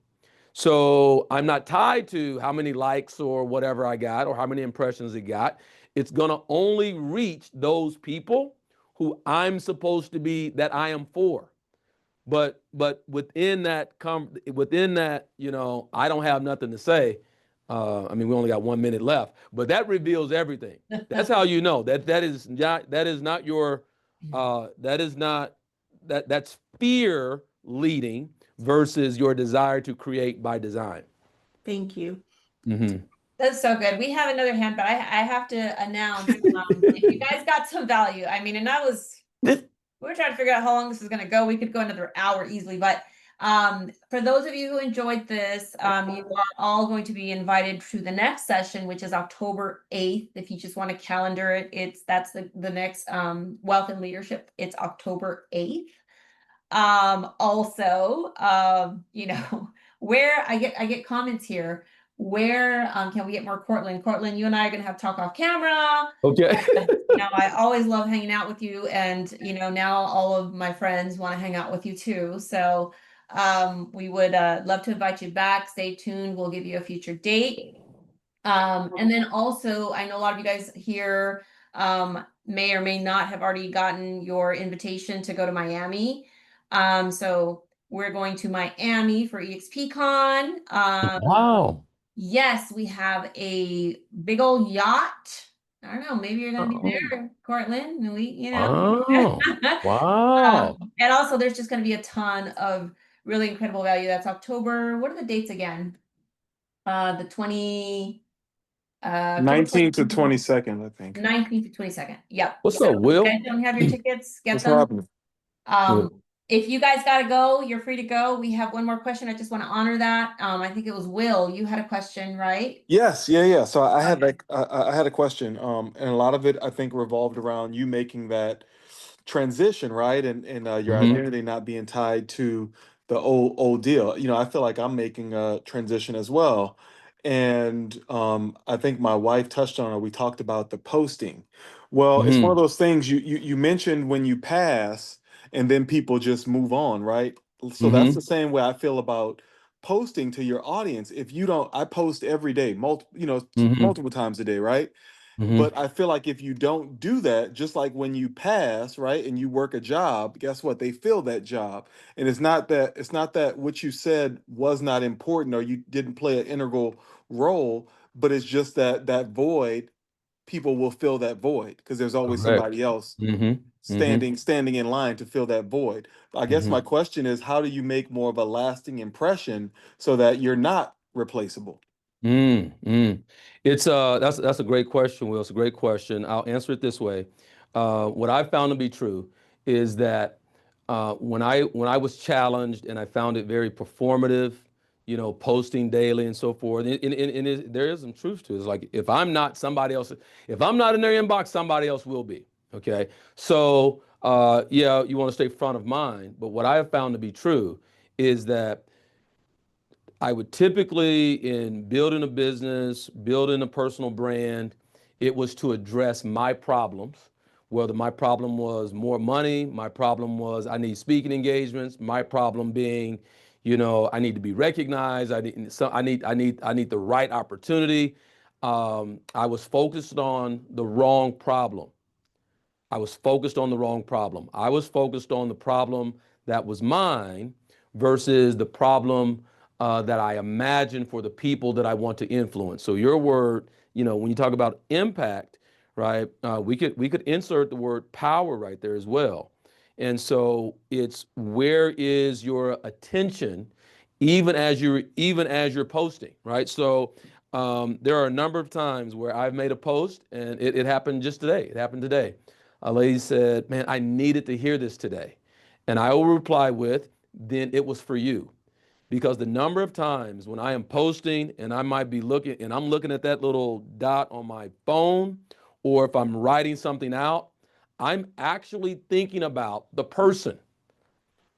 So I'm not tied to how many likes or whatever I got or how many impressions it got. It's going to only reach those people who I'm supposed to be, that I am for. But within that, I don't have nothing to say. I mean, we only got 1 minute left, but that reveals everything. That's how you know that that is not your that is not that's fear leading versus your desire to create by design. Thank you. Mm-hmm. That's so good. We have another hand, but I have to announce if you guys got some value. I mean, and that was we were trying to figure out how long this is going to go. We could go another hour easily, but for those of you who enjoyed this, you are all going to be invited to the next session, which is October 8th. If you just want to calendar it, that's the next Wealth and Leadership. It's October 8th. Also, you know, where I get comments here. Where can we get more Cortland? Cortland, you and I are gonna have to talk off camera. Okay. You know, I always love hanging out with you, and you know, now all of my friends want to hang out with you too. So we would love to invite you back. Stay tuned. We'll give you a future date. And then also, I know a lot of you guys here may or may not have already gotten your invitation to go to Miami. So we're going to Miami for EXPCon. Wow. Yes, we have a big old yacht. I don't know, maybe you're gonna be there, Cortland. And we, you know. Wow. Wow. And also there's just gonna be a ton of really incredible value. That's October. What are the dates again? The 19th to 22nd, I think. 19th to 22nd. Yep. What's So up, Will? if you guys don't have your tickets, get What's them. happening? If you guys gotta go, you're free to go. We have one more question. I just want to honor that. I think it was Will. You had a question, right? Yes, yeah. So I had like I had a question, and a lot of it I think revolved around you making that transition, right? And your Mhm. identity not being tied to the old deal. You know, I feel like I'm making a transition as well. And I think my wife touched on it. We talked about the posting. Well, it's one of those things you mentioned when you pass and then people just move on, right? So that's the same way I feel about posting to your audience. If you don't, I post every day, multiple times a day, right? But I feel like if you don't do that, just like when you pass, right, and you work a job, guess what? They fill that job. And it's not that what you said was not important or you didn't play an integral role, but it's just that void, people will fill that void because there's always Correct. somebody else Mm-hmm. standing in line to fill that void. I guess my question is, how do you make more of a lasting impression so that you're not replaceable? It's that's a great question, Will. It's a great question. I'll answer it this way. What I've found to be true is that when I was challenged and I found it very performative, you know, posting daily and so forth, there is some truth to it. It's like if I'm not somebody else, if I'm not in their inbox, somebody else will be. Okay, so yeah, you want to stay front of mind. But what I have found to be true is that I would typically, in building a business, building a personal brand, it was to address my problems. Whether my problem was more money, my problem was I need speaking engagements, my problem being, you know, I need to be recognized. I need the right opportunity. I was focused on the wrong problem. I was focused on the wrong problem. I was focused on the problem that was mine versus the problem that I imagine for the people that I want to influence. So your word, you know, when you talk about impact, right? We could insert the word power right there as well. And so it's where is your attention, even as you're posting, right? So there are a number of times where I've made a post, and it happened just today. It happened today. A lady said, "Man, I needed to hear this today," and I will reply with, "Then it was for you." Because the number of times when I am posting and I might be looking and I'm looking at that little dot on my phone, or if I'm writing something out, I'm actually thinking about the person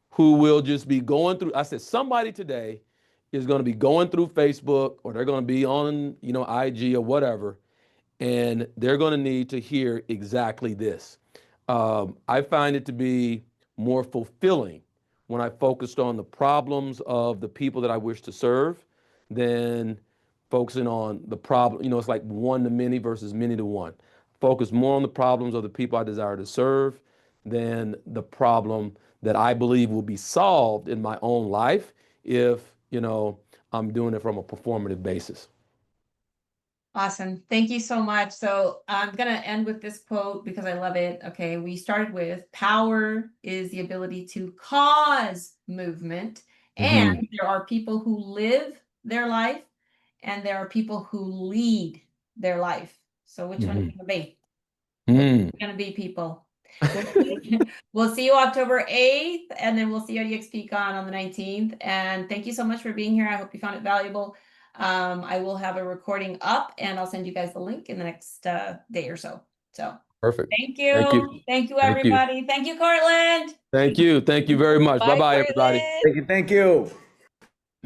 who will just be going through. I said, somebody today is going to be going through Facebook, or they're going to be on, you know, IG or whatever, and they're going to need to hear exactly this. I find it to be more fulfilling when I focused on the problems of the people that I wish to serve than focusing on the problem. You know, it's like one to many versus many to one. Focus more on the problems of the people I desire to serve than the problem that I believe will be solved in my own life if, you know, I'm doing it from a performative basis. Awesome. Thank you so much. So I'm going to end with this quote because I love it. Okay. We started with power is the ability to cause movement. And there are people who live their life and there are people who lead their life. So which one are you going to be? Mm. Going to be people. We'll see you October 8th, and then we'll see you at EXPCon on the 19th. And thank you so much for being here. I hope you found it valuable. I will have a recording up, and I'll send you guys the link in the next day or so. So Perfect. thank you. Thank you. Thank you, Thank you. everybody. Thank you, Cortland. Thank you. Thank you very much. Bye, Bye-bye, everybody. Cortland. Thank you.